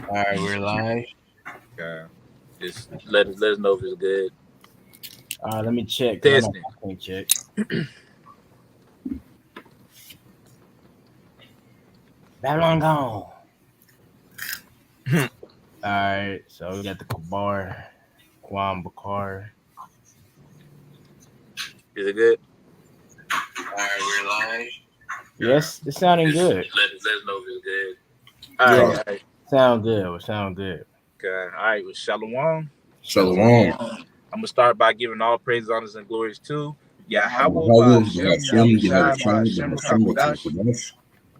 All right, we're live. Just let us know if it's good. Let me check because I know Testing. I can't check. Babylon gone. All right, so we got the Kabar, Kwam Bakar. Is it good? All right, we're live. Yes, it's sounding Just good. let us know if it's good. All Yeah, right, all right. sound good. Sound good. Okay. All right. With Shalom, Shalom. I'm gonna start by giving all praise, honors, and glories to Yahweh Yahweh Ba'ashem, Ba'ashem, Yahushai Yahushua, Ba'ashem Ba'ashem, Rakakwadash. B'Takadosh.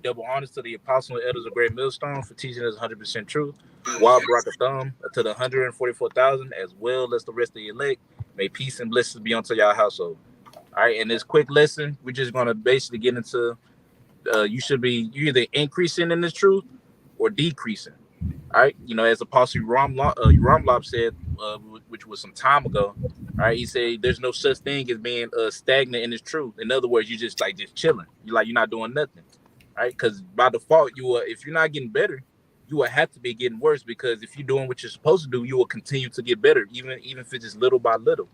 Double honors to the apostles and elders of Great Millstone for teaching us 100% truth. Wa Barakatham to the 144,000, as well as the rest of the elect. May peace and blessings be unto your household. All right, in this quick lesson, we're just gonna basically get into you either increasing in this truth or decreasing. All right, as Apostle Ramlop said, which was some time ago. All right, he said there's no such thing as being stagnant in this truth. In other words, you just chilling. You're not doing nothing. All right, because by default, if you're not getting better, you will have to be getting worse. Because if you're doing what you're supposed to do, you will continue to get better, even if it's just little by little.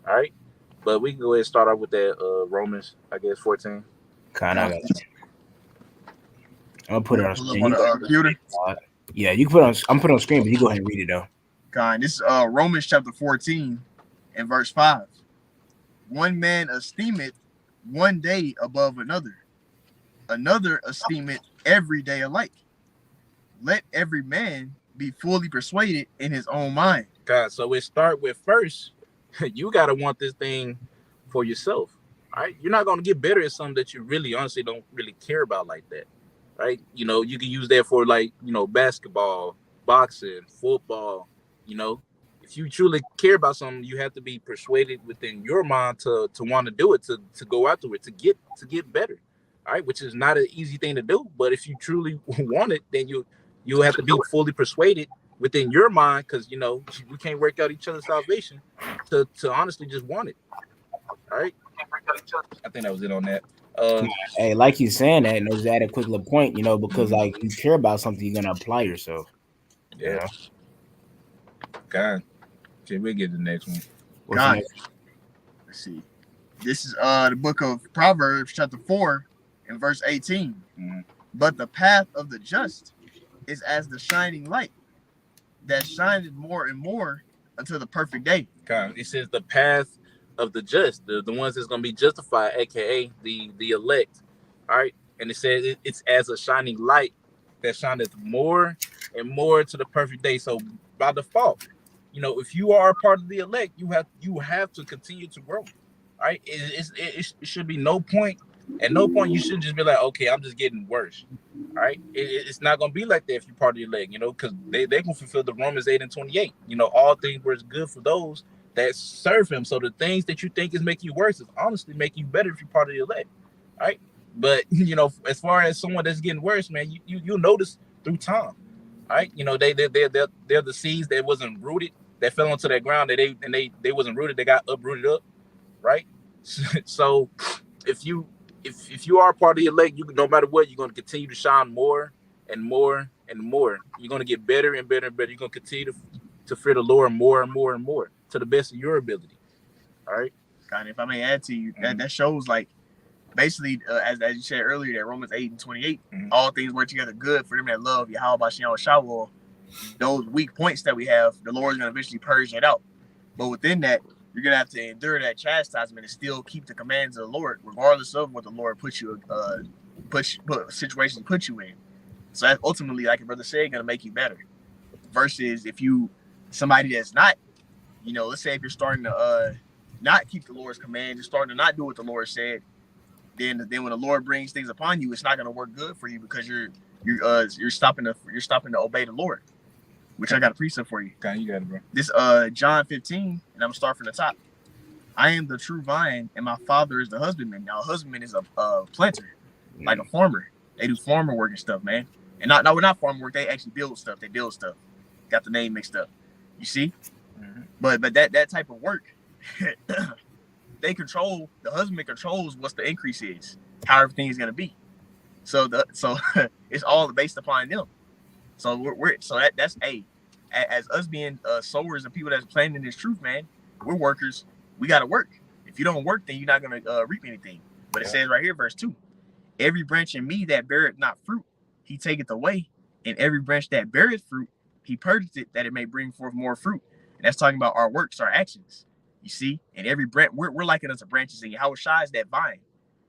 All right, but we can go ahead and start off with that Romans, I guess 14. Kind of. I'm gonna put it on Pull up screen. on the computer. Yeah, you can put it on. I'm putting on screen, but you go ahead and read it though. God, this is Romans chapter 14 and verse 5. One man esteemeth one day above another, another esteemeth every day alike. Let every man be fully persuaded in his own mind. God, so it start with first, you gotta want this thing for yourself. All right, you're not gonna get better at something that you really honestly don't really care about like that. Right? You can use that for basketball, boxing, football. You know, if you truly care about something, you have to be persuaded within your mind to want to do it, to go after it, to get better. All right, which is not an easy thing to do, but if you truly want it, then you'll have to be fully persuaded within your mind, because we can't work out each other's salvation to honestly just want it. All right, I think that was it on that. Hey, like you saying that, and just add a quick little point, because like you care about something, you're gonna apply yourself. Yeah. God. Okay, we'll get to the next one. What's God. next? Let's see. This is the book of Proverbs, chapter 4, and verse 18. Mm-hmm. But the path of the just is as the shining light that shineth more and more until the perfect day. God. It says the path of the just, the ones that's gonna be justified, aka the elect. All right. And it says it's as a shining light that shineth more and more to the perfect day. So by default, if you are a part of the elect, you have to continue to grow. All right. It should be no point. At no point you should just be like, okay, I'm just getting worse. All right. It's not gonna be like that if you're part of the elect, because they can fulfill the Romans 8 and 28. All things were good for those that serve him. So the things that you think is making you worse is honestly making you better if you're part of the elect. All right. But as far as someone that's getting worse, man, you'll notice through time. All right. They're the seeds that wasn't rooted, that fell onto that ground, that they wasn't rooted, they got uprooted up. Right. So if you are part of the elect, no matter what, you're going to continue to shine more and more and more. You're going to get better and better and better. You're going to continue to fear the Lord more and more and more to the best of your ability. All right. God, if I may add to you, that shows like basically as you said earlier, that Romans 8 and 28, all things work together good for them that love Yahweh Ba'ashem Shawwal. Those weak points that we have, the Lord's going to eventually purge it out. But within that, you're going to have to endure that chastisement and still keep the commands of the Lord, regardless of what the Lord puts you, situations put you in. So that's ultimately, like your brother said, going to make you better. Versus if somebody that's not, let's say if you're starting to not keep the Lord's command, you're starting to not do what the Lord said, then when the Lord brings things upon you, it's not going to work good for you because you're stopping to obey the Lord. Which I got a precept for you. Okay, you got it, bro. This John 15, and I'm gonna start from the top. I am the true vine, and my Father is the husbandman. Now, a husbandman is a planter, like a farmer. They do farmer work and stuff, man. And we're not farmer work. They actually build stuff. They build stuff. Got the name mixed up. You see? Mm-hmm. But that type of work, the husbandman controls what the increase is, how everything is gonna be. So it's all based upon them. So that's as us being sowers and people that's planting this truth, man. We're workers. We got to work. If you don't work, then you're not gonna reap anything. But it says right here, verse 2, every branch in me that beareth not fruit, he taketh away, and every branch that beareth fruit, he purgeth it, that it may bring forth more fruit. And that's talking about our works, our actions. You see, and every branch, we're likened unto branches, and Yahushua is that vine.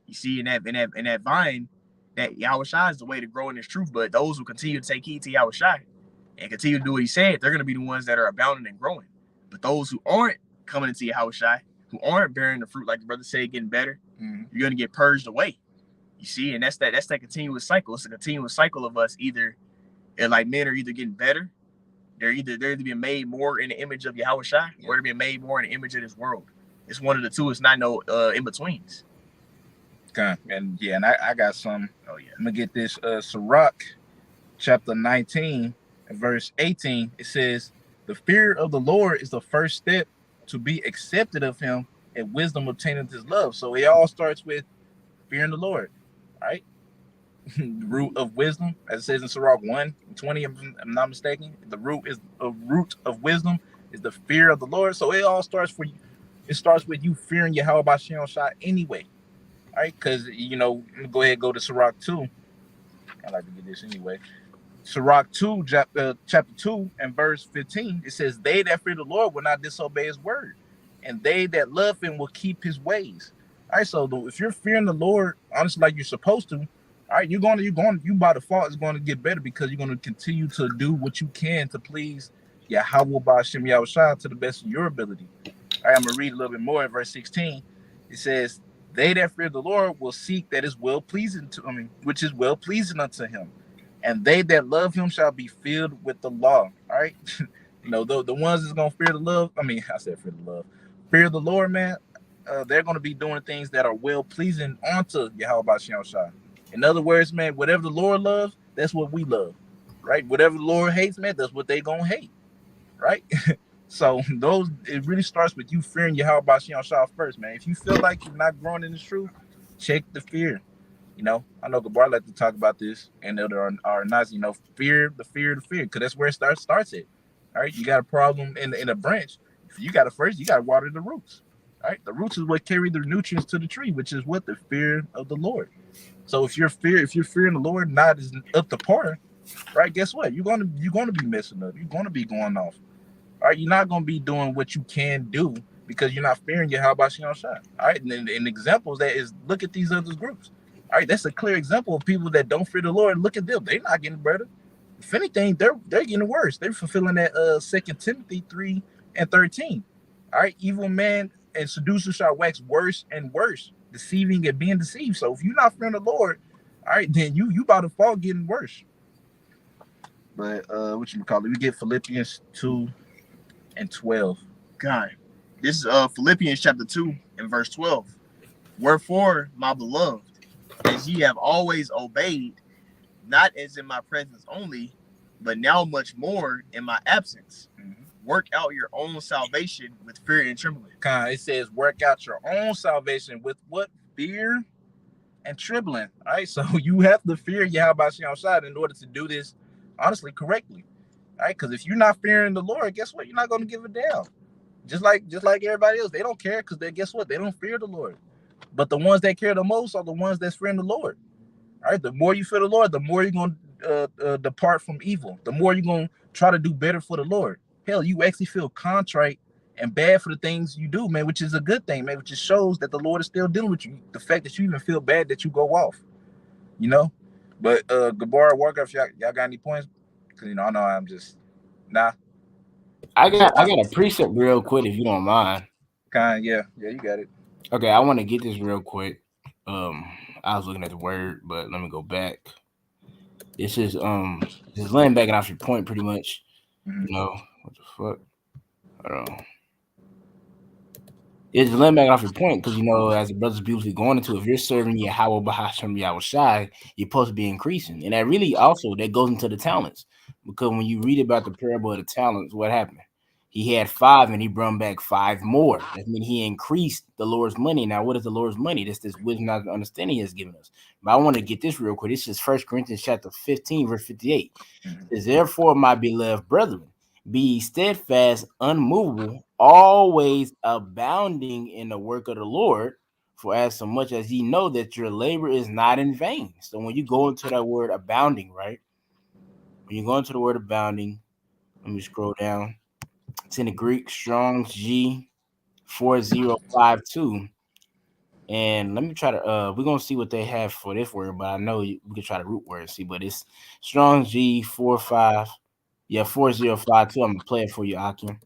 You see, in that vine, that Yahushua is the way to grow in this truth. But those who continue to take heed to Yahushua and continue to do what he said, they're going to be the ones that are abounding and growing. But those who aren't coming into Yahushua, who aren't bearing the fruit, like the brother said, getting better, you're going to get purged away. You see, and that's that continuous cycle. It's a continuous cycle of us either, like men are either getting better, they're either being made more in the image of Yahushua, or they're being made more in the image of this world. It's one of the two. It's not no in betweens. Okay, and I got some. Oh yeah, I'm gonna get this. Sirach, chapter 19, and verse 18. It says, "The fear of the Lord is the first step to be accepted of Him, and wisdom obtaineth His love." So it all starts with fearing the Lord, right? The root of wisdom, as it says in Sirach 1:20, if I'm not mistaken. The root of wisdom is the fear of the Lord. So it all starts for you. It starts with you fearing Yahweh Bashem Shai anyway. All right, because go ahead and go to Sirach 2. I like to get this anyway. Sirach 2, chapter 2, and verse 15. It says, "They that fear the Lord will not disobey His word, and they that love Him will keep His ways." All right, so if you're fearing the Lord, honestly, like you're supposed to, all right, you by default is going to get better because you're going to continue to do what you can to please Yahweh Bashem Yahushua to the best of your ability. All right, I'm gonna read a little bit more in verse 16. It says, "They that fear the Lord will seek that is well pleasing which is well pleasing unto Him, and they that love Him shall be filled with the law." All right, the ones that's gonna fear the love. I said fear the love, fear the Lord, man. They're gonna be doing things that are well pleasing unto Yahweh Bashem Shai. In other words, man, whatever the Lord loves, that's what we love, right? Whatever the Lord hates, man, that's what they gonna hate, right? So it really starts with you fearing Yahweh Bashem Shai first, man. If you feel like you're not growing in the truth, check the fear. I know Gabar like to talk about this, and there are nice, fear, because that's where it starts it. All right, you got a problem in a branch. If you got to water the roots. All right, the roots is what carry the nutrients to the tree, which is what the fear of the Lord. So if you're fearing the Lord not is up to par, right? Guess what? You're gonna be messing up. You're gonna be going off. All right, you're not gonna be doing what you can do because you're not fearing Yahweh Bashem Shai. All right, and examples that is look at these other groups. All right, that's a clear example of people that don't fear the Lord. Look at them; they're not getting better. If anything, they're getting worse. They're fulfilling that 2 Timothy 3:13. All right, evil man and seducer shall wax worse and worse, deceiving and being deceived. So if you're not fearing the Lord, all right, then you by default getting worse. But we get Philippians 2:12. God, this is Philippians chapter 2 and verse 12. "Wherefore, my beloved, as ye have always obeyed, not as in my presence only, but now much more in my absence, work out your own salvation with fear and trembling." It says, work out your own salvation with what? Fear and trembling. All right, so you have to fear Yahweh Bashem Shai in order to do this, honestly, correctly. All right, because if you're not fearing the Lord, guess what? You're not going to give a damn. Just like everybody else, they don't care because guess what? They don't fear the Lord. But the ones that care the most are the ones that's fearing the Lord. All right, the more you fear the Lord, the more you're going to depart from evil. The more you're going to try to do better for the Lord. Hell, you actually feel contrite and bad for the things you do, man, which is a good thing, man, which just shows that the Lord is still dealing with you. The fact that you even feel bad that you go off, But Gabar, Walker, if y'all got any points, because I know I'm just I got a precept real quick if you don't mind. Yeah, you got it. Okay, I want to get this real quick. I was looking at the word, but let me go back. This is laying back off your point pretty much. What the fuck? Hold on. It's laying back off your point because as the brothers beautifully going into, if you're serving Yahweh Bahashem Yahushai, you're supposed to be increasing, and that really also that goes into the talents, because when you read about the parable of the talents, what happened? He had 5 and he brought back 5 more. That means he increased the Lord's money. Now, what is the Lord's money? That's this wisdom and understanding he has given us. But I want to get this real quick. This is 1 Corinthians chapter 15, verse 58. It says, therefore, my beloved brethren, be ye steadfast, unmovable, always abounding in the work of the Lord, for as so much as ye know that your labor is not in vain. So when you go into that word abounding, right? When you go into the word abounding, let me scroll down. It's in the Greek, Strong's G 4052. And let me try to we're gonna see what they have for this word, but I know we can try the root word and see, but it's Strong's G 4052. I'm gonna play it for you, Akim.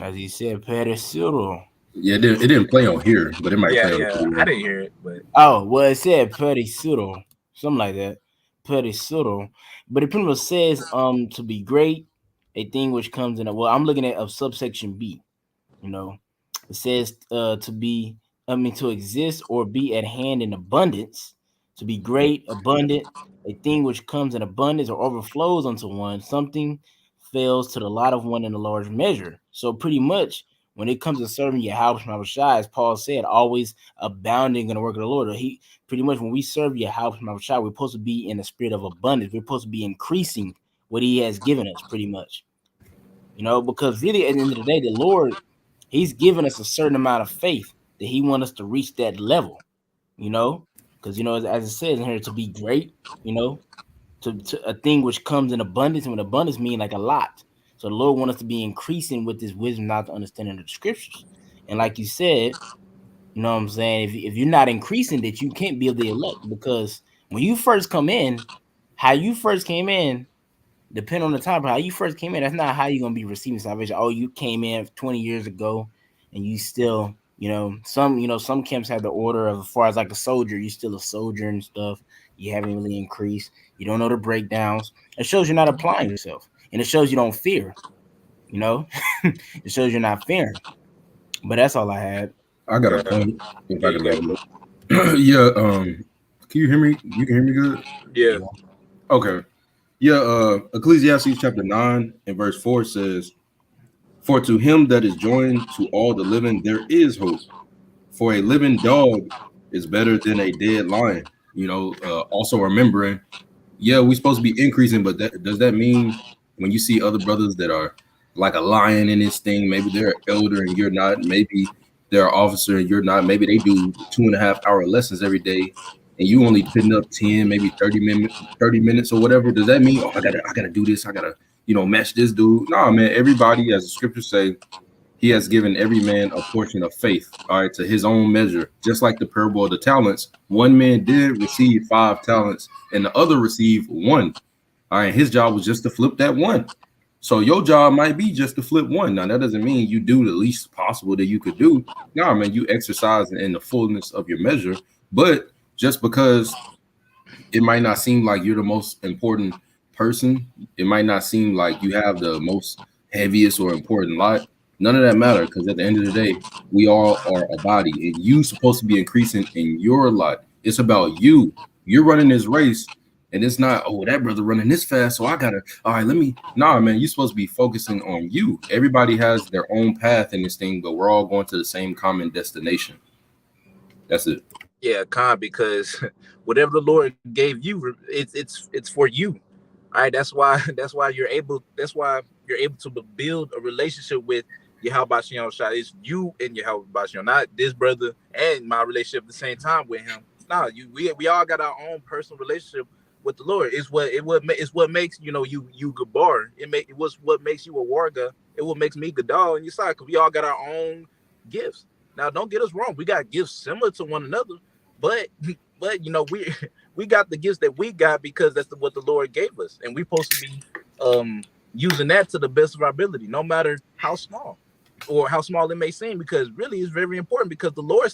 As he said, perisuro. Yeah, it didn't play on here, but it might play on I didn't hear it, but it said perisuro, something like that. Perisuro. But it pretty much says to be great, a thing which comes in I'm looking at of subsection B. It says to exist or be at hand in abundance, to be great, abundant, a thing which comes in abundance or overflows unto one, something fails to the lot of one in a large measure. So pretty much when it comes to serving Yahweh Shai, as Paul said, always abounding in the work of the Lord. He pretty much, when we serve Yahweh Shai, we're supposed to be in a spirit of abundance. We're supposed to be increasing what he has given us, pretty much. Because really at the end of the day, the Lord, he's given us a certain amount of faith that he wants us to reach that level, because, as it says in here, to be great, to a thing which comes in abundance, and when abundance means like a lot. So the Lord wants us to be increasing with this wisdom, not the understanding of the scriptures. And like you said, you know what I'm saying? If you're not increasing that, you can't be the elect, because when you first come in, how you first came in, depending on the time, how you first came in, that's not how you're going to be receiving salvation. Oh, you came in 20 years ago and you still, some camps have the order of, as far as like a soldier, you're still a soldier and stuff. You haven't really increased. You don't know the breakdowns. It shows you're not applying yourself. And it shows you don't fear, it shows you're not fearing. But that's all I had. I got a point. If I can let yeah. Can you hear me? You can hear me good? Yeah. Okay. Yeah. Ecclesiastes chapter 9 and verse 4 says, for to him that is joined to all the living, there is hope. For a living dog is better than a dead lion. Also remembering, we're supposed to be increasing, but does that mean when you see other brothers that are like a lion in this thing, maybe they're an elder and you're not, maybe they're an officer and you're not, maybe they do 2.5 hour lessons every day and you only putting up 10, maybe 30 minutes or whatever, does that mean, I gotta do this, I gotta, match this dude? No, man, everybody, as the scriptures say, he has given every man a portion of faith, all right, to his own measure. Just like the parable of the talents, one man did receive 5 talents and the other received 1. All right, his job was just to flip that 1. So your job might be just to flip 1. Now, that doesn't mean you do the least possible that you could do. No, man, you exercise in the fullness of your measure. But just because it might not seem like you're the most important person, it might not seem like you have the most heaviest or important lot, none of that matter, because at the end of the day, we all are a body, and you supposed to be increasing in your lot. It's about you. You're running this race, and it's not, that brother running this fast, so I gotta, all right, nah, man, you're supposed to be focusing on you. Everybody has their own path in this thing, but we're all going to the same common destination. That's it. Yeah, because whatever the Lord gave you, it's for you. All right, that's why you're able to build a relationship with Yahweh Shem Shai. It's you and Yahweh Shem, not this brother and my relationship at the same time with him. No, we all got our own personal relationship with the Lord. It's what makes you Gabar. It was what makes you a Warga. It what makes me Gadal and Yisai, because we all got our own gifts. Now, don't get us wrong. We got gifts similar to one another, but we got the gifts that we got because that's what the Lord gave us, and we're supposed to be using that to the best of our ability, no matter how small it may seem, because really it's very important, because the Lord was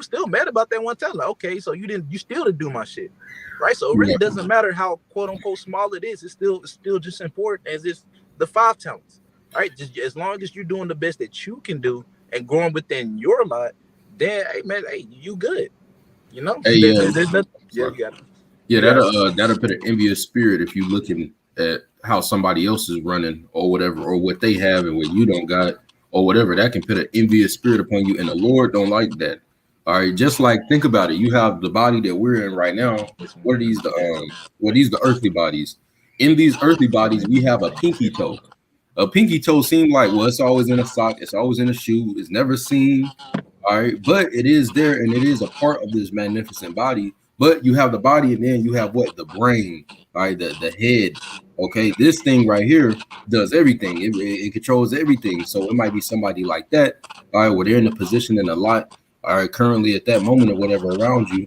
still mad about that one talent. Like, okay, so you still didn't do my shit, right? So it really doesn't matter how quote unquote small it is. It's still just important as it's the 5 talents, right? Just as long as you're doing the best that you can do and growing within your lot, then hey man, hey, you good. There's nothing. Yeah, you got it. Yeah, that'll put an envious spirit if you looking at how somebody else is running or whatever, or what they have and what you don't got or whatever. That can put an envious spirit upon you, and the Lord don't like that. All right, just like think about it. You have the body that we're in right now. What are these? These the earthly bodies. In these earthly bodies, we have a pinky toe. A pinky toe seems like, well, it's always in a sock, it's always in a shoe, it's never seen. All right, but it is there, and it is a part of this magnificent body. But you have the body, and then you have what? The brain, all right, the head. Okay, this thing right here does everything. It controls everything. So it might be somebody like that, all right, where they're in a position in a lot, all right, currently at that moment or whatever around you.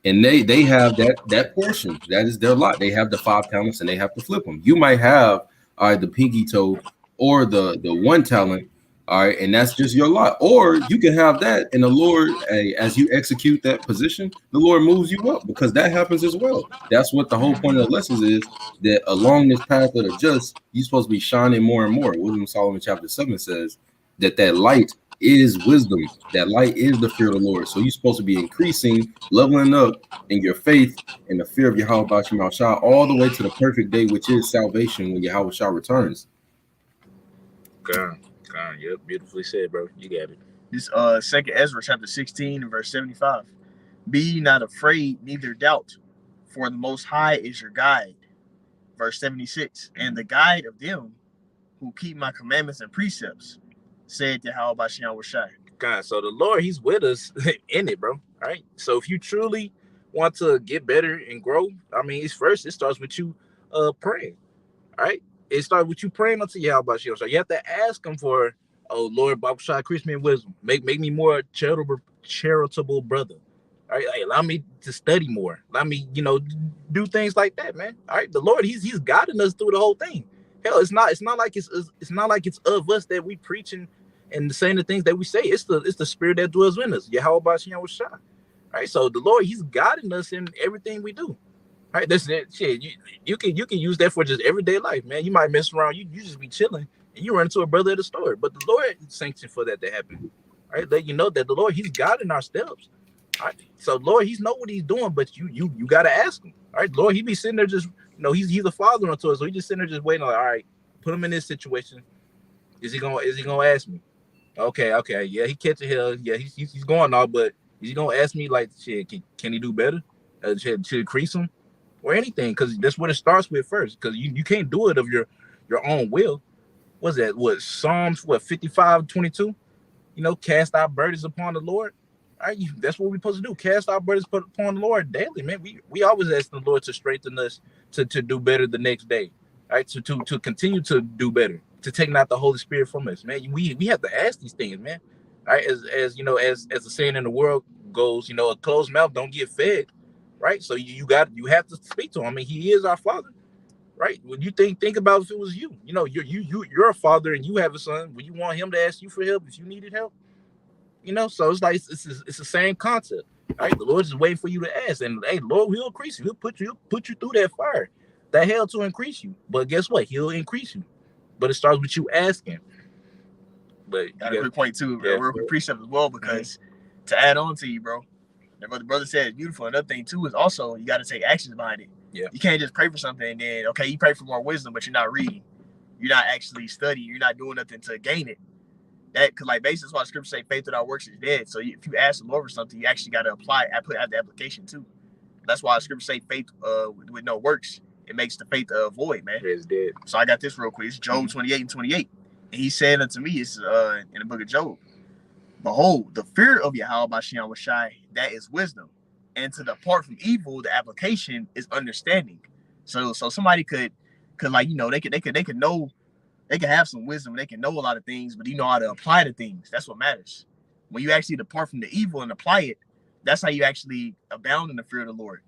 And they have that portion. That is their lot. They have the 5 talents and they have to flip them. You might have the pinky toe or the 1 talent, all right, and that's just your lot. Or you can have that, and the Lord, as you execute that position, the Lord moves you up, because that happens as well. That's what the whole point of the lessons is, that along this path of the just, you're supposed to be shining more and more. Wisdom of Solomon chapter 7 says that light is wisdom. That light is the fear of the Lord. So you're supposed to be increasing, leveling up in your faith and the fear of Yahweh Bashim Shah all the way to the perfect day, which is salvation, when Yahweh Shah returns. God, yep, beautifully said, bro. You got it. This 2nd Ezra chapter 16 and verse 75. Be ye not afraid, neither doubt, for the Most High is your guide. Verse 76. And the guide of them who keep my commandments and precepts, said Yahweh Bashim Shah. God, so the Lord, he's with us in it, bro. All right. So if you truly want to get better and grow, I mean, it starts with you praying. All right. It starts with you praying unto Yahweh Bashim Shah. You have to ask him for, oh Lord, Baruch Shah, increase me in wisdom. Make me more charitable brother. All right. Like, allow me to study more. Allow me, do things like that, man. All right. The Lord, he's guiding us through the whole thing. Hell, it's not like it's of us that we preaching and saying the things that we say. It's the spirit that dwells in us. Yahweh Bashim Shah. Right. So the Lord, he's guiding us in everything we do. Right. That's it. Shit. You can use that for just everyday life, man. You might mess around, you just be chilling and you run into a brother at the store. But the Lord sanctioned for that to happen. Right. Let you know that the Lord, he's guiding our steps. All right. So Lord, he's know what he's doing, but you gotta ask him. All right. Lord, he be sitting there just, he's a father unto us. So he just sitting there just waiting, like, all right, put him in this situation. Is he gonna ask me? Okay, yeah, he catching hell. Yeah, he's going all, but is he gonna ask me, like, shit, can he do better? To increase him or anything? Because that's what it starts with first. Because you can't do it of your own will. What's that? What Psalms 55:22? Cast our burdens upon the Lord. All right, that's what we're supposed to do. Cast our burdens upon the Lord daily, man. We always ask the Lord to strengthen us to do better the next day. All right, to continue to do better, to take not the Holy Spirit from us, man. We have to ask these things, man. All right, as the saying in the world goes, a closed mouth don't get fed, right? So you have to speak to him. I mean, he is our Father, right? When you think about if it was you, you're a father and you have a son. Would you want him to ask you for help if you needed help? So it's like it's the same concept. All right, the Lord is waiting for you to ask, and hey, Lord will increase you. He'll put you through that fire, that hell to increase you. But guess what? He'll increase you. But it starts with you asking. But got a good point too, yeah, real quick precept as well, because to add on to you, bro, what the brother said is beautiful. Another thing too is also you got to take actions behind it. Yeah, you can't just pray for something and then you pray for more wisdom, but you're not reading, you're not actually studying, you're not doing nothing to gain it. That because basically that's why the scripture say faith without works is dead. So if you ask the Lord for something, you actually got to have the application too. That's why the scripture say faith with no works, it makes the faith void, man. It's dead. So I got this real quick. It's Job 28:28. And he said unto me, it's in the book of Job, behold, the fear of Yahweh Bashim Shah, that is wisdom. And to depart from evil, the application is understanding. So somebody could like, they could know, they can have some wisdom, they can know a lot of things, but how to apply the things. That's what matters. When you actually depart from the evil and apply it, that's how you actually abound in the fear of the Lord.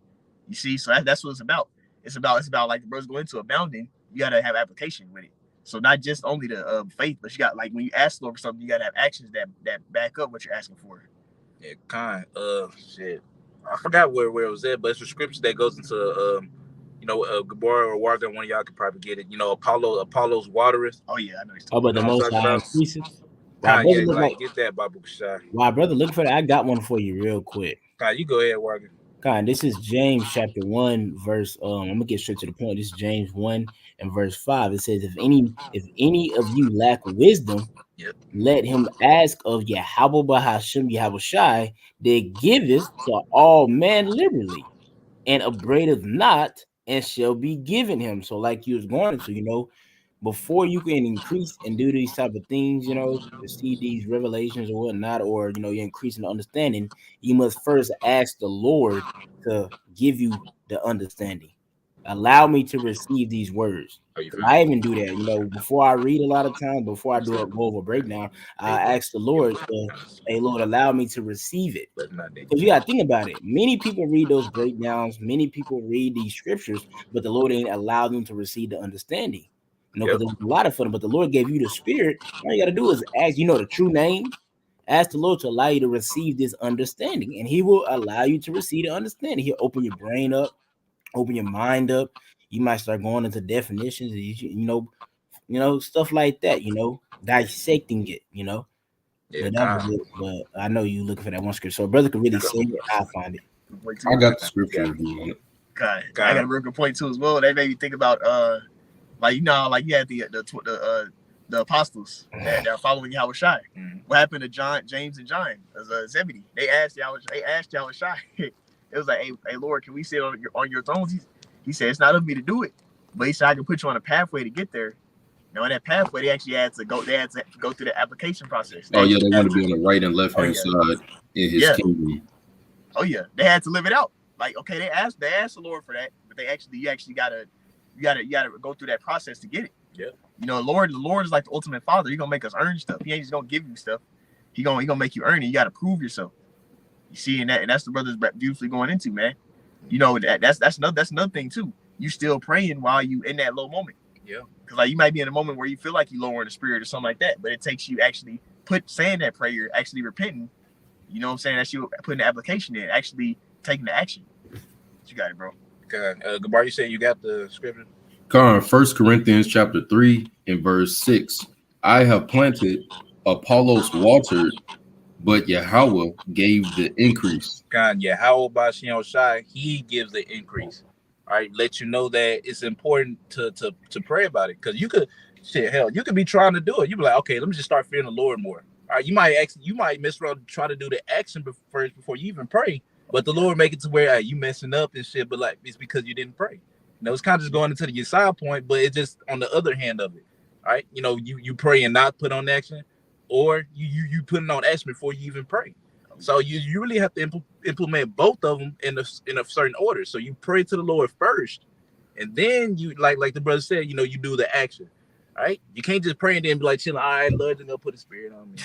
You see, so that's what it's about. It's about like the brothers go into abounding, you gotta have application with it. So not just only the faith, but you got, like, when you ask the Lord for something, you gotta have actions that back up what you're asking for. Yeah, shit. I forgot where it was at, but it's a scripture that goes into Gabor or Warga. One of y'all could probably get it. Apollo's watereth. Oh yeah, I know. Oh, but the Most High increases. Get that, Babu Shah. Wow, brother, look for that. I got one for you real quick. You go ahead, Warga. God, this is James chapter 1, verse. I'm gonna get straight to the point. This is James 1 and verse 5. It says, if any of you lack wisdom, Yep. let him ask of Yahweh Bahashim Yahushai, that giveth to all men liberally, and upbraideth not, and shall be given him. So, like you was going to, before you can increase and do these type of things, receive these revelations or whatnot, or you're increasing the understanding, you must first ask the Lord to give you the understanding. Allow me to receive these words. I even do that, before I read a lot of times, before I go over a breakdown, I ask the Lord, hey Lord, allow me to receive it. Because you gotta think about it. Many people read those breakdowns, many people read these scriptures, but the Lord ain't allowed them to receive the understanding. Because there's a lot of fun, but the Lord gave you the spirit. All you got to do is ask, the true name. Ask the Lord to allow you to receive this understanding, and He will allow you to receive the understanding. He'll open your brain up, open your mind up. You might start going into definitions, stuff like that. Dissecting it. Yeah, But that was it. But I know you looking for that one scripture, so brother could really say it. I'll find it. I got the scripture if you want it. God, I got a real good point too as well. That made me think about like you had the apostles that are following Yahushua. What happened to John, James, and John as Zebedee? They asked Yahushua. It was like, hey Lord, can we sit on your thrones? He said it's not of me to do it, but he said I can put you on a pathway to get there. Now in that pathway, they actually had to go. They had to go through the application process. They want to be on the right and left hand side in His kingdom. Oh yeah, they had to live it out. Like okay, they asked the Lord for that, but you actually gotta go through that process to get it. Yeah. The Lord is like the ultimate Father. He's gonna make us earn stuff. He ain't just gonna give you stuff. He gonna make you earn it. You gotta prove yourself. You see, and that's the brothers beautifully going into, man. That's another thing too. You still praying while you in that low moment. Yeah. Because like you might be in a moment where you feel like you lowering the spirit or something like that, but it takes you actually saying that prayer, actually repenting. You know what I'm saying? That's you putting the application in, actually taking the action. You got it, bro. Okay. Gabar, you said you got the scripture? Come on, 1 Corinthians chapter 3 and verse 6. I have planted, Apollos watered, but Yahweh gave the increase. God, Yahweh Bashion Shai, He gives the increase. All right, let you know that it's important to pray about it, because you could be trying to do it. You be like, okay, let me just start fearing the Lord more. All right, you might miss around, try to do the action first before you even pray, but the Lord make it to where you messing up and shit. But like it's because you didn't pray. It's kind of just going into the Yesaya point, but it's just on the other hand of it. All right, you pray and not put on action, or you putting on action before you even pray. So you really have to implement both of them in a certain order. So you pray to the Lord first, and then you like the brother said, you do the action. All right, you can't just pray and then be like chilling. All right, Lord, gonna put a spirit on me.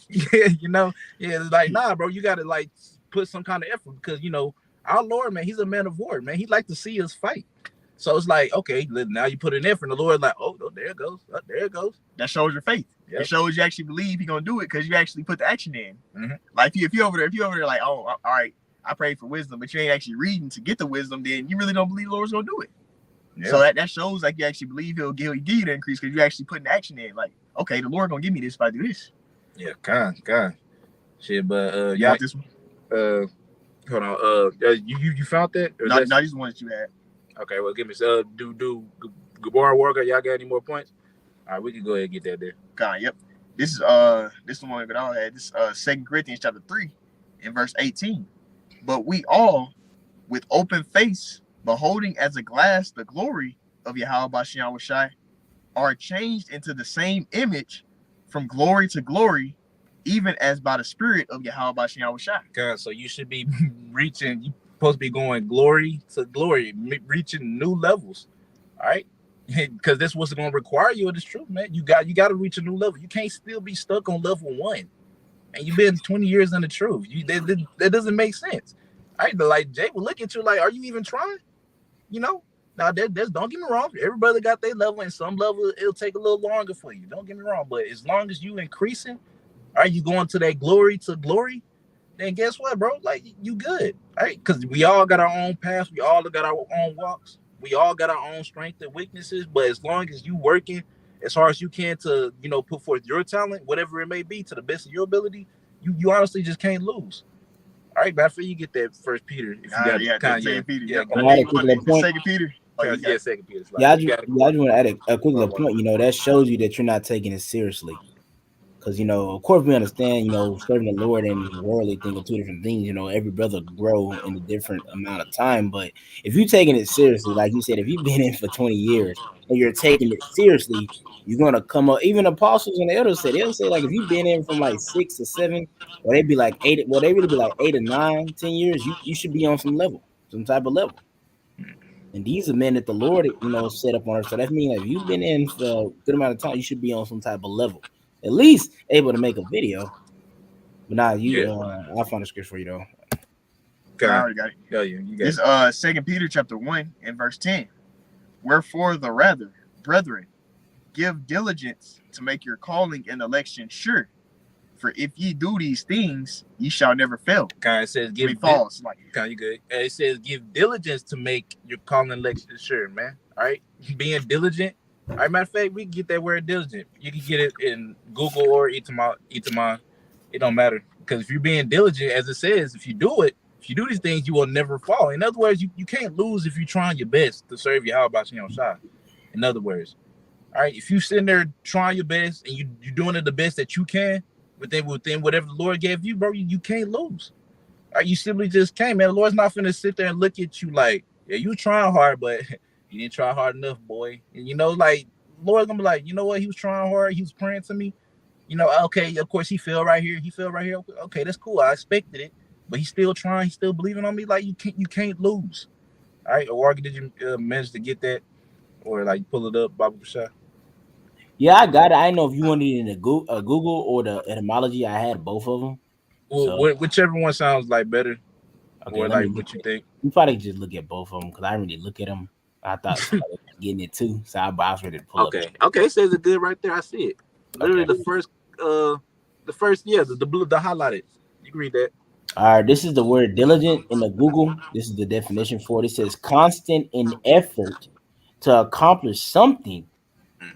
It's like nah, bro. You gotta like put some kind of effort, because our Lord, man, He's a man of war, man. He like to see us fight. So it's like, okay, now you put an effort, and the Lord's like, oh, there it goes. Oh, there it goes. That shows your faith. Yep. It shows you actually believe He's gonna do it because you actually put the action in. Mm-hmm. Like if you over there like, oh, all right, I prayed for wisdom, but you ain't actually reading to get the wisdom, then you really don't believe the Lord's gonna do it. Yeah. So that shows like you actually believe He'll give you the increase because you actually putting the action in. Like, okay, the Lord gonna give me this if I do this. Yeah, God. Shit, but you want this one? Hold on. You found that? No, these ones that you had. Okay, well, give me do Gabar Warga. Y'all got any more points? All right, we can go ahead and get that there. God, yep. This is the one that I had. This 2 Corinthians chapter 3 and verse 18. But we all, with open face, beholding as a glass the glory of Yahweh Bashian Shai, are changed into the same image from glory to glory, even as by the Spirit of Yahweh Bashian Shai. God, so you should be reaching. You supposed to be going glory to glory, reaching new levels. All right, because that's what's going to require you of this truth, man. You got to reach a new level. You can't still be stuck on level 1, and you've been 20 years in the truth. That doesn't make sense. All right, but like Jay will look at you like, are you even trying? Now there's don't get me wrong. Everybody got their level, and some level it'll take a little longer for you. Don't get me wrong, but as long as you increasing, are you going to that glory to glory? Then guess what, bro? Like you good, right? Because we all got our own paths, we all got our own walks, we all got our own strengths and weaknesses. But as long as you working as hard as you can to, put forth your talent, whatever it may be, to the best of your ability, you honestly just can't lose. All right, but after you get that First Peter, if you got Second Peter. yeah, Can I add a quick little point? Second Peter. yeah, Second Peter. Like, Yeah, I just want to add a quick little point. You know, that shows you that you're not taking it seriously. Because, you know, of course we understand, you know, serving the Lord and worldly thing are two different things. You know, every brother grow in a different amount of time. But if you're taking it seriously, like you said, if you've been in for 20 years and you're taking it seriously, you're going to come up. Even apostles and the elders they'll say, like, if you've been in from like 6 to 7, or they'd be like 8, well, they really be like 8 or 9, 10 years, you should be on some level, some type of level. And these are men that the Lord, you know, set up on earth. So that means like, if you've been in for a good amount of time, you should be on some type of level. At least able to make a video. But now I'll find a script for you though. I already got it. Yeah, you got It's 2 Peter chapter 1 and verse 10. Wherefore the rather, brethren, give diligence to make your calling and election sure. For if ye do these things, ye shall never fail. Kind of says give false. Like kind of good. It says give diligence to make your calling and election sure, man. All right, being diligent. All right, matter of fact, we can get that word diligent. You can get it in Google or Itamon. It don't matter, because if you're being diligent, as it says, if you do these things, you will never fall. In other words, you can't lose if you're trying your best to serve Yahweh Shai. In other words, all right, if you sitting there trying your best and you're doing it the best that you can within whatever the Lord gave you, bro, you can't lose. All right, you simply just can't, man. The Lord's not finna sit there and look at you like, yeah, you trying hard, but you didn't try hard enough, boy. And you know, like, Lord's gonna be like, you know what? He was trying hard. He was praying to me. You know, okay, of course he fell right here. Okay, that's cool. I expected it, but he's still trying. He's still believing on me. Like, you can't lose. All right, Owarga, did you manage to get that, or like pull it up, Baba Bashar? Yeah, I got it. I know if you wanted it in a Google or the etymology, I had both of them. Well, so, whichever one sounds like better, okay, or like what you think. You probably just look at both of them because I didn't really look at them. I thought somebody was getting it too, so I was ready to pull up. Okay, it says it good right there. I see it. Literally the first, the highlighted. You can read that. All right, this is the word diligent in the Google. This is the definition for it. It says constant in effort to accomplish something,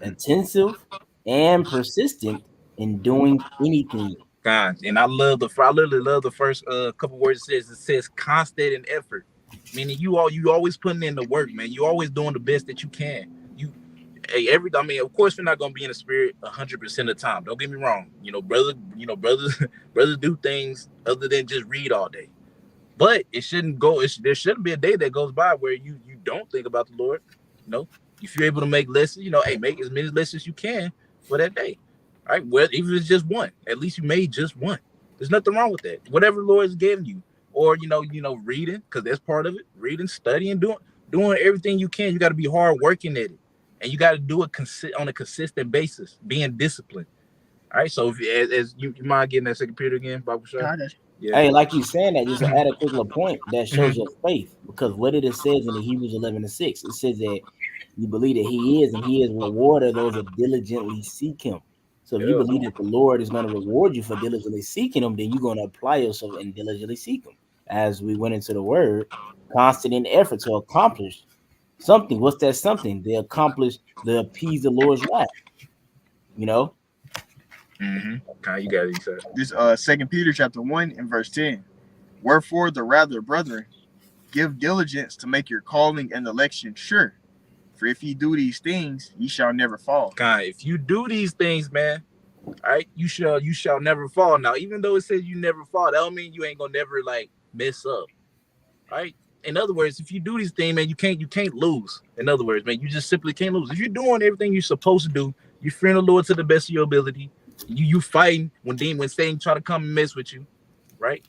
intensive and persistent in doing anything. God, and I literally love the first couple words it says constant in effort. Meaning you always putting in the work, man. You always doing the best that you can. Of course we're not gonna be in the spirit 100% of the time. Don't get me wrong. Brothers do things other than just read all day. But there shouldn't be a day that goes by where you don't think about the Lord. If you're able to make lessons, make as many lessons as you can for that day. All right, well, even if it's just one, at least you made just one. There's nothing wrong with that. Whatever the Lord is giving you. Or reading, because that's part of it. Reading, studying, doing everything you can. You got to be hard working at it, and you got to do it on a consistent basis. Being disciplined. All right. So if you mind getting that 2 Peter again, Bible Shah? Yeah. Hey, like you saying that, just to add a quick little point that shows your faith, because what it says in the Hebrews 11:6, it says that you believe that He is, and He is rewarder those that diligently seek Him. So if you believe that the Lord is going to reward you for diligently seeking Him, then you're going to apply yourself and diligently seek Him. As we went into the word, constant in effort to accomplish something. What's that something? They appease the Lord's wrath. Okay, you got it, sir. This 2 Peter chapter 1 and verse 10. Wherefore the rather, brethren, give diligence to make your calling and election sure. For if ye do these things, ye shall never fall. God, if you do these things, man, all right, you shall never fall. Now, even though it says you never fall, that don't mean you ain't gonna never mess up. All right. In other words, if you do these things, man, you can't lose. In other words, man, you just simply can't lose. If you're doing everything you're supposed to do, you're fearing the Lord to the best of your ability. You fighting when Satan try to come and mess with you, right?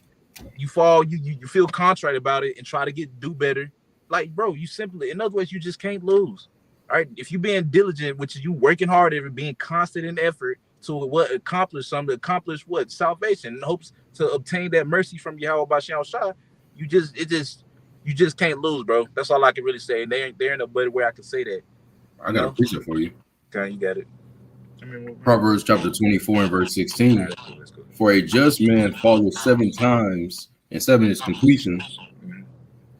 You fall, you feel contrite about it and try to do better. Like, bro, in other words, you just can't lose. All right. If you're being diligent, which is you working hard at it, being constant in effort to accomplish salvation, in hopes to obtain that mercy from Yahweh Basham Shah, you just can't lose, bro. That's all I can really say. And there ain't no better way I can say that. I got a preacher for you. Okay, you got it. Proverbs chapter 24 and verse 16. For a just man falleth 7 times, and 7 is completion,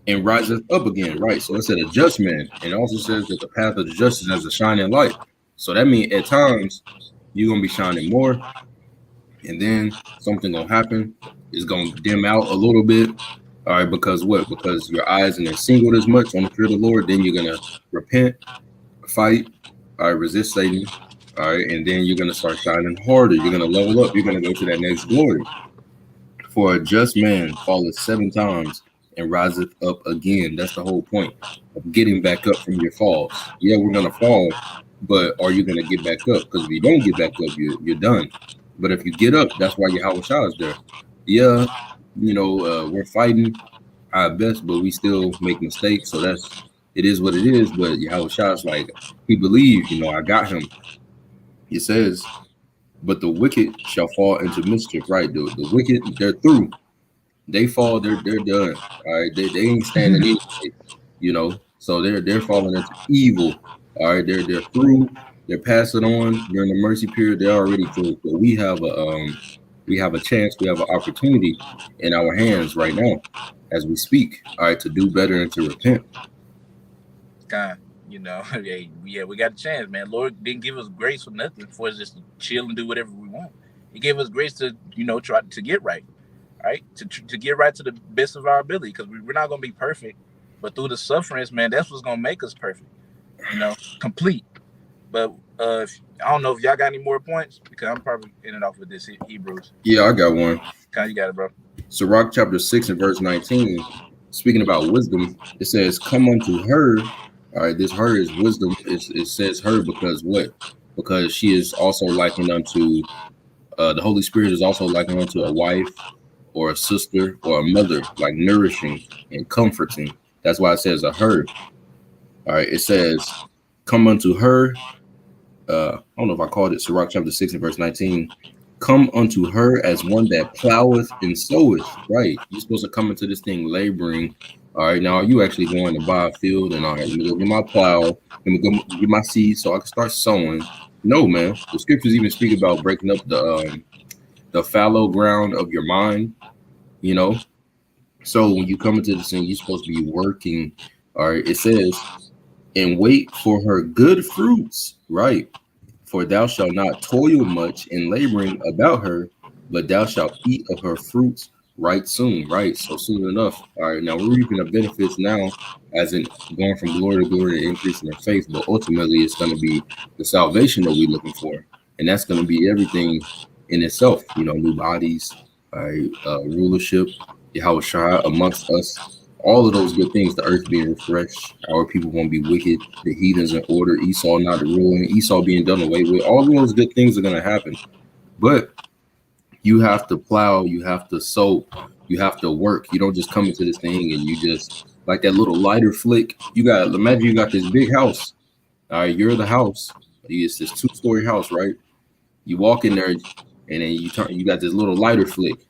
and riseth up again. Right. So it said a just man. And it also says that the path of the just is as a shining light. So that means at times you're gonna be shining more, and then something gonna happen. is going to dim out a little bit. All right, because what? Because your eyes ain't singled as much on the fear of the Lord. Then you're going to repent, fight, all right, resist Satan. All right, and then you're going to start shining harder. You're going to level up. You're going to go to that next glory. For a just man falleth 7 times and riseth up again. That's the whole point of getting back up from your falls. Yeah, we're going to fall, but are you going to get back up? Because if you don't get back up, you're done. But if you get up, that's why Yahweh Shah is there. Yeah, we're fighting our best, but we still make mistakes. So it is what it is. But Yahweh Shah is like, he believes, I got him. It says, but the wicked shall fall into mischief, right? The wicked, they're through. They fall, they're done. All right, they ain't standing anyway, So they're falling into evil. All right, they're through. They're passing on during the mercy period. They're already through. But we have a chance. We have an opportunity in our hands right now, as we speak. All right, to do better and to repent. God. Yeah, we got a chance, man. Lord didn't give us grace for nothing, for us just to chill and do whatever we want. He gave us grace to, try to get right, right? To get right to the best of our ability, because we're not going to be perfect, but through the sufferings, man, that's what's going to make us perfect, complete. But I don't know if y'all got any more points, because I'm probably ending off with this Hebrews. Yeah, I got one. You got it, bro. Sirach chapter 6 and verse 19, speaking about wisdom, it says, come unto her. All right, this her is wisdom. It says her because what? Because she is also likened unto, the Holy Spirit is also likened unto a wife or a sister or a mother, like nourishing and comforting. That's why it says a her. All right, it says, come unto her. I don't know if I called it Sirach chapter 6 and verse 19. Come unto her as one that ploweth and soweth. Right, you're supposed to come into this thing laboring. All right, now you actually going to buy a field and all right, let me go get my plow, let me go get my seed so I can start sowing. No, man. The scriptures even speak about breaking up the fallow ground of your mind, So when you come into this thing, you're supposed to be working. All right, it says, and wait for her good fruits, right? For thou shalt not toil much in laboring about her, but thou shalt eat of her fruits right soon, right? So soon enough. All right, now we're reaping the benefits now, as in going from glory to glory and increasing our faith. But ultimately, it's going to be the salvation that we're looking for, and that's going to be everything in itself. New bodies, all right, rulership, Yahweh Shai amongst us. All of those good things, the earth being refreshed, our people won't be wicked, the heathens in order, Esau not ruling, Esau being done away with. All of those good things are going to happen. But you have to plow, you have to sow, you have to work. You don't just come into this thing and you just, like that little lighter flick. Imagine you got this big house. All right, you're the house. It's this 2-story house, right? You walk in there and then you got this little lighter flick.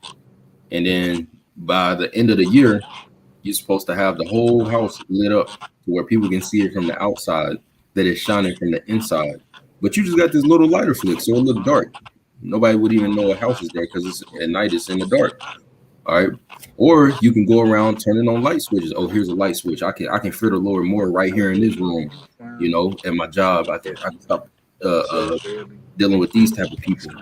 And then by the end of the year, you're supposed to have the whole house lit up to where people can see it from the outside, that it's shining from the inside. But you just got this little lighter flick, so it look dark. Nobody would even know a house is there because it's at night, it's in the dark. All right. Or you can go around turning on light switches. Oh, here's a light switch. I can fear the Lord more right here in this room. At my job, I can stop dealing with these type of people.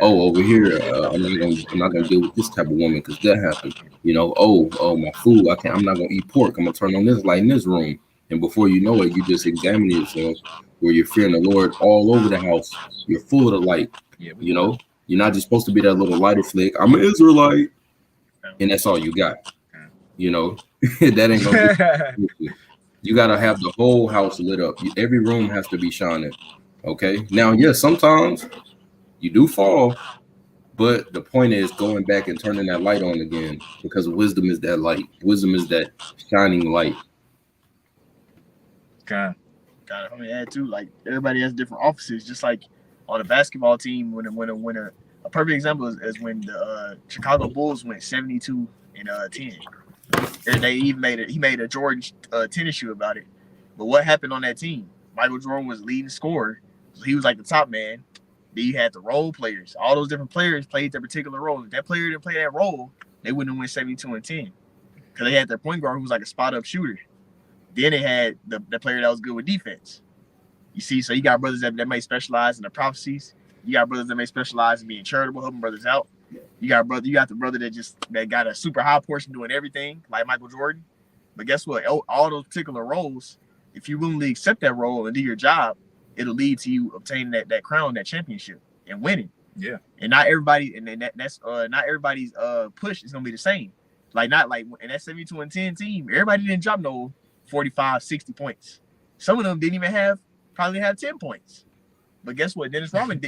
Oh, over here, I'm not gonna deal with this type of woman because that happened. Oh, my food, I'm not gonna eat pork. I'm gonna turn on this light in this room. And before you know it, you just examine yourself where you're fearing the Lord all over the house. You're full of the light. You're not just supposed to be that little lighter flick. I'm an Israelite, and that's all you got. That ain't gonna be. You gotta have the whole house lit up. Every room has to be shining. Okay. Now, yes, sometimes you do fall, but the point is going back and turning that light on again, because wisdom is that light. Wisdom is that shining light. God, let me add too. Like everybody has different offices, just like on a basketball team. When a perfect example is when the Chicago Bulls went 72-10. They even made a Jordan tennis shoe about it. But what happened on that team? Michael Jordan was leading scorer, so he was like the top man. Then you had the role players. All those different players played their particular role. If that player didn't play that role, they wouldn't have won 72-10 because they had their point guard who was like a spot up shooter. Then they had the player that was good with defense. You see, so you got brothers that may specialize in the prophecies. You got brothers that may specialize in being charitable, helping brothers out. You got the brother that got a super high portion doing everything, like Michael Jordan. But guess what? All those particular roles, if you willingly accept that role and do your job, it'll lead to you obtaining that crown, that championship, and winning. Yeah. And not everybody, and that's not everybody's push is gonna be the same. Not like in that 72-10 team, everybody didn't drop no 45, 60 points. Some of them didn't even probably have 10 points. But guess what? Dennis Rodman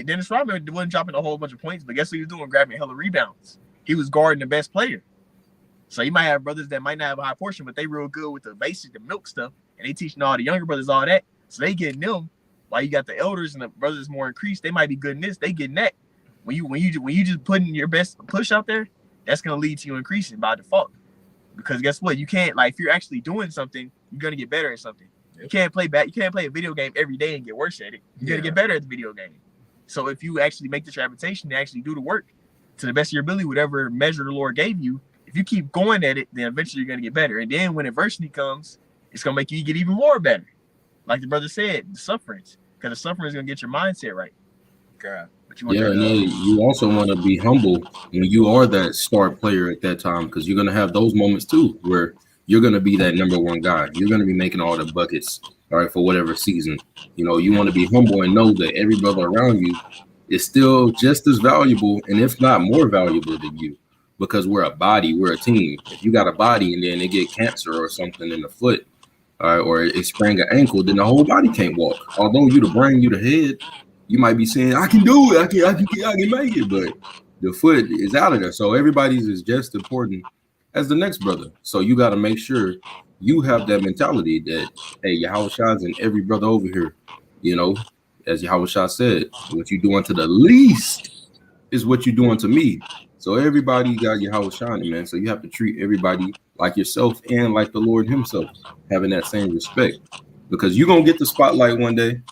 wasn't dropping a whole bunch of points, but guess what he was doing? Grabbing hella rebounds. He was guarding the best player. So you might have brothers that might not have a high portion, but they real good with the basic, the milk stuff, and they teaching all the younger brothers all that. So they getting them. While you got the elders and the brothers more increased, they might be good in this, they getting that. When you just putting your best push out there, that's gonna lead to you increasing by default. Because guess what? You can't, if you're actually doing something, you're gonna get better at something. You can't play a video game every day and get worse at it. You gotta get better at the video game. So if you actually make this reputation to actually do the work to the best of your ability, whatever measure the Lord gave you, if you keep going at it, then eventually you're gonna get better. And then when adversity comes, it's gonna make you get even more better. Like the brother said, the sufferings, because the suffering is gonna get your mindset right. God. You also want to be humble when you are that star player at that time, because you're gonna have those moments too where you're gonna be that number one guy. You're gonna be making all the buckets, all right, for whatever season. You want to be humble and know that every brother around you is still just as valuable, and if not more valuable than you, because we're a body, we're a team. If you got a body and then they get cancer or something in the foot, all right, or it sprang an ankle, then the whole body can't walk. Although you the brain, you the head, you might be saying, I can do it, I can make it, but the foot is out of there. So everybody's is just important as the next brother. So you got to make sure you have that mentality that, hey, Yahushua and every brother over here, as Yahushua said, what you doing to the least is what you doing to me. So everybody got Yahushua, man. So you have to treat everybody like yourself and like the Lord himself, having that same respect, because you're going to get the spotlight one day.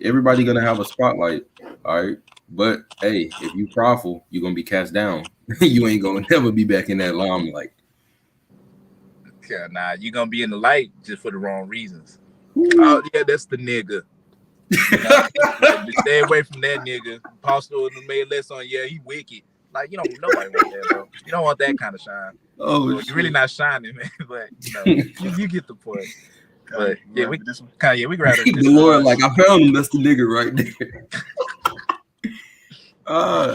Everybody going to have a spotlight. All right. But hey, if you prideful, you're going to be cast down. You ain't going to never be back in that limelight. Yeah, nah, you're going to be in the light just for the wrong reasons. Oh, yeah, that's the nigga. Stay away from that nigga. Apostle made less on, yeah, he wicked. Like, nobody want that, bro. You don't want that kind of shine. Oh, you're really not shining, man. But, you get the point. But, yeah, we grab it. The Lord, I found him. That's the nigga right there. Paul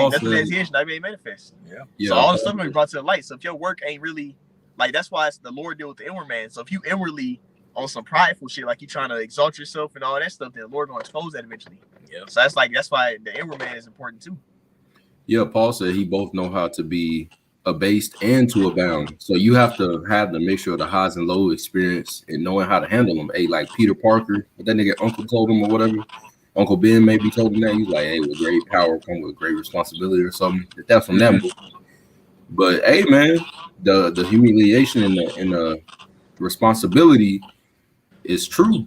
that's the his not being manifest. Yeah. So all the stuff can be brought to the light. So if your work ain't really that's why it's the Lord deal with the inward man. So if you inwardly on some prideful shit, like you trying to exalt yourself and all that stuff, then the Lord gonna expose that eventually. Yeah. So that's why the inward man is important too. Yeah, Paul said he both know how to be abased and to abound. So you have to have the mixture of the highs and low experience and knowing how to handle them. Hey, like Peter Parker, what that nigga uncle told him or whatever. Uncle Ben maybe told him that. He's like, hey, with great power come with great responsibility or something. That's from them. But hey, man, the humiliation and the responsibility is true.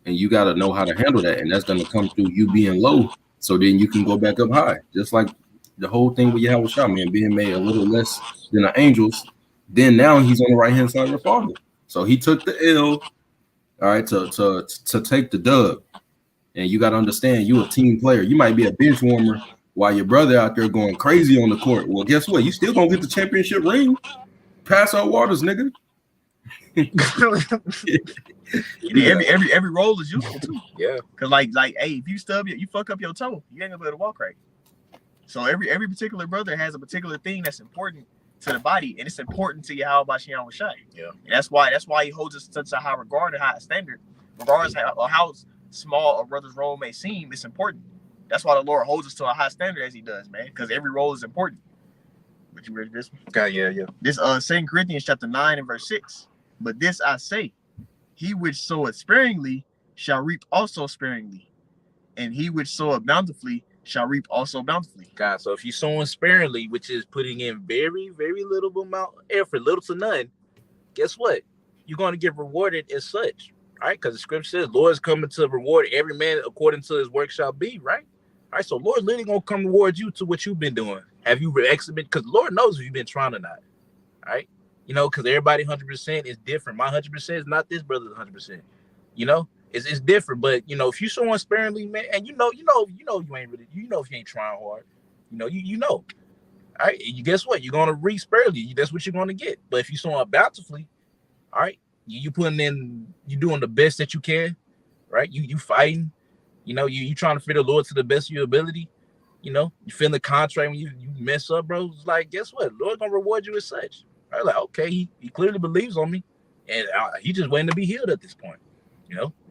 And you got to know how to handle that. And that's going to come through you being low. So then you can go back up high. Just like the whole thing with Yahushua, man, being made a little less than the angels. Then now he's on the right-hand side of the Father. So he took the L, all right, to take the dub. And you got to understand, you a team player. You might be a bench warmer while your brother out there going crazy on the court. Well, guess what? You still going to get the championship ring. Pass our waters, nigga. Every role is useful too. Yeah. Because hey, if you fuck up your toe, you ain't going to be able to walk right. So every particular brother has a particular thing that's important to the body, and it's important to Yahweh Shai. Yeah. And that's why he holds us to such a high regard and high standard, regardless of how small a brother's role may seem. It's important. That's why the Lord holds us to a high standard as he does, man, because every role is important. But you ready for this one? Okay, yeah. This 2 Corinthians chapter 9 and verse 6. But this I say, he which soweth sparingly shall reap also sparingly, and he which soweth bountifully shall reap also bountifully. God, so if you're sowing sparingly, which is putting in very, very little amount of effort, little to none, guess what? You're going to get rewarded as such. Right, because the scripture says, Lord is coming to reward every man according to his work shall be, right? All right, so Lord literally gonna come reward you to what you've been doing. Have you exhibited? Because Lord knows if you've been trying or not, right? Because everybody 100% is different. My 100% is not this brother's 100%. It's different. But if you someone sparingly, man, and you know you ain't really, if you ain't trying hard, you know. All right, you guess what? You're gonna reap sparingly. That's what you're gonna get. But if you sow bountifully, all right, you putting in, you doing the best that you can, right? You fighting, you trying to fit the Lord to the best of your ability. You feeling contrary when you mess up, bro. It's like, guess what? Lord gonna reward you as such. Right? Like, okay, he clearly believes on me, and he just waiting to be healed at this point.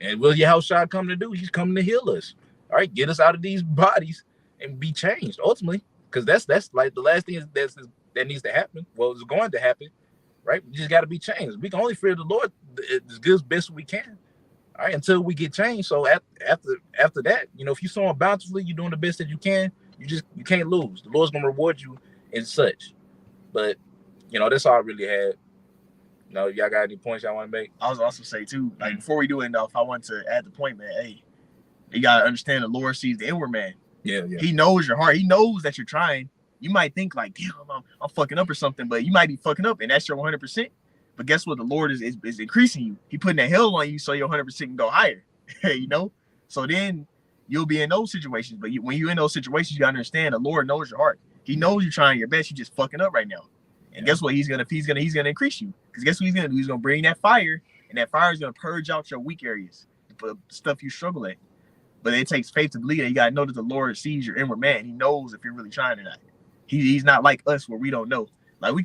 And what Yahushua come to do? He's coming to heal us. All right, get us out of these bodies and be changed ultimately, because that's like the last thing that needs to happen. Well, it's going to happen, right? We just got to be changed. We can only fear the Lord as good as best we can. All right, until we get changed. So after that, if you sow bountifully, you're doing the best that you can. You can't lose. The Lord's gonna reward you and such. But that's all I really had. Y'all got any points y'all want to make? I was also say too, like before we do end off, I want to add the point, man. Hey, you gotta understand the Lord sees the inward man. Yeah. He knows your heart. He knows that you're trying. You might think like, damn, I'm fucking up or something, but you might be fucking up, and that's your 100%. But guess what? The Lord is increasing you. He putting that hell on you so your 100% can go higher. So then you'll be in those situations. But when you're in those situations, you gotta understand the Lord knows your heart. He knows you're trying your best. You're just fucking up right now. And guess what? He's gonna increase you. Because guess what he's gonna do? He's gonna bring that fire, and that fire is gonna purge out your weak areas, the stuff you struggle at. But it takes faith to believe that. You gotta know that the Lord sees your inward man. He knows if you're really trying or not. He's not like us where we don't know. Like we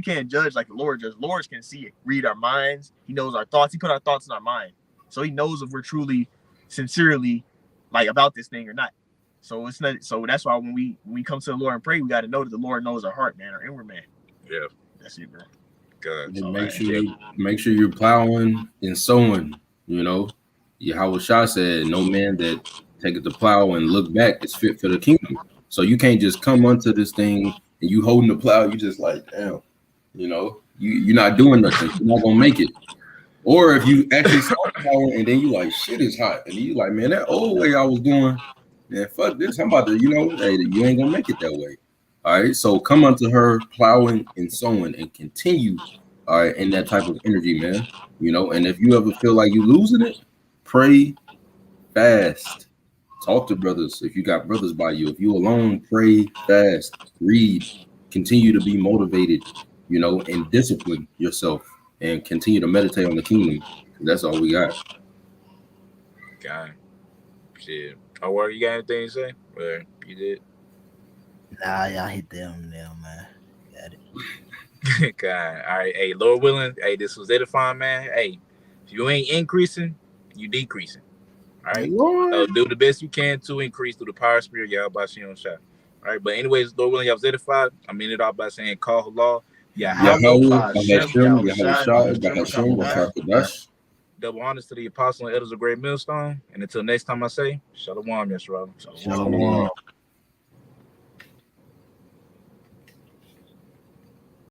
can't judge like the Lord does. Lord can see it, read our minds. He knows our thoughts. He put our thoughts in our mind, so he knows if we're truly, sincerely, like about this thing or not. So it's not. So that's why when we come to the Lord and pray, we got to know that the Lord knows our heart, man, our inward man. Yeah, that's it, bro. Good. So make sure you're plowing and sowing. Yahushua said, "No man that taketh the plow and look back is fit for the kingdom." So you can't just come onto this thing and you holding the plow. You just like, damn, you're not doing nothing. You're not gonna make it. Or if you actually start plowing and then you like, shit is hot, and you like, man, that old way I was doing, man, fuck this. I'm about to, hey, you ain't gonna make it that way. All right. So come unto her plowing and sowing and continue, all right, in that type of energy, man. And if you ever feel like you losing it, pray, fast, talk to brothers. If you got brothers by you, if you alone, pray, fast, read, continue to be motivated, and discipline yourself and continue to meditate on the kingdom. That's all we got. Got it. Shit. Oh, you got anything to say? Well, you did. Nah, y'all hit them now, man. Got it. God. All right. Hey, Lord willing. Hey, this was edifying, man. Hey, if you ain't increasing, you decreasing. All right. Do the best you can to increase through the power of spirit, y'all, by Shion Shah. All right. But anyways, Lord willing, y'all was edified. I mean it all by saying, call Allah. Double honors to the apostle and elders of Great Millstone. And until next time I say, Shalom, Yeshua. Shalom.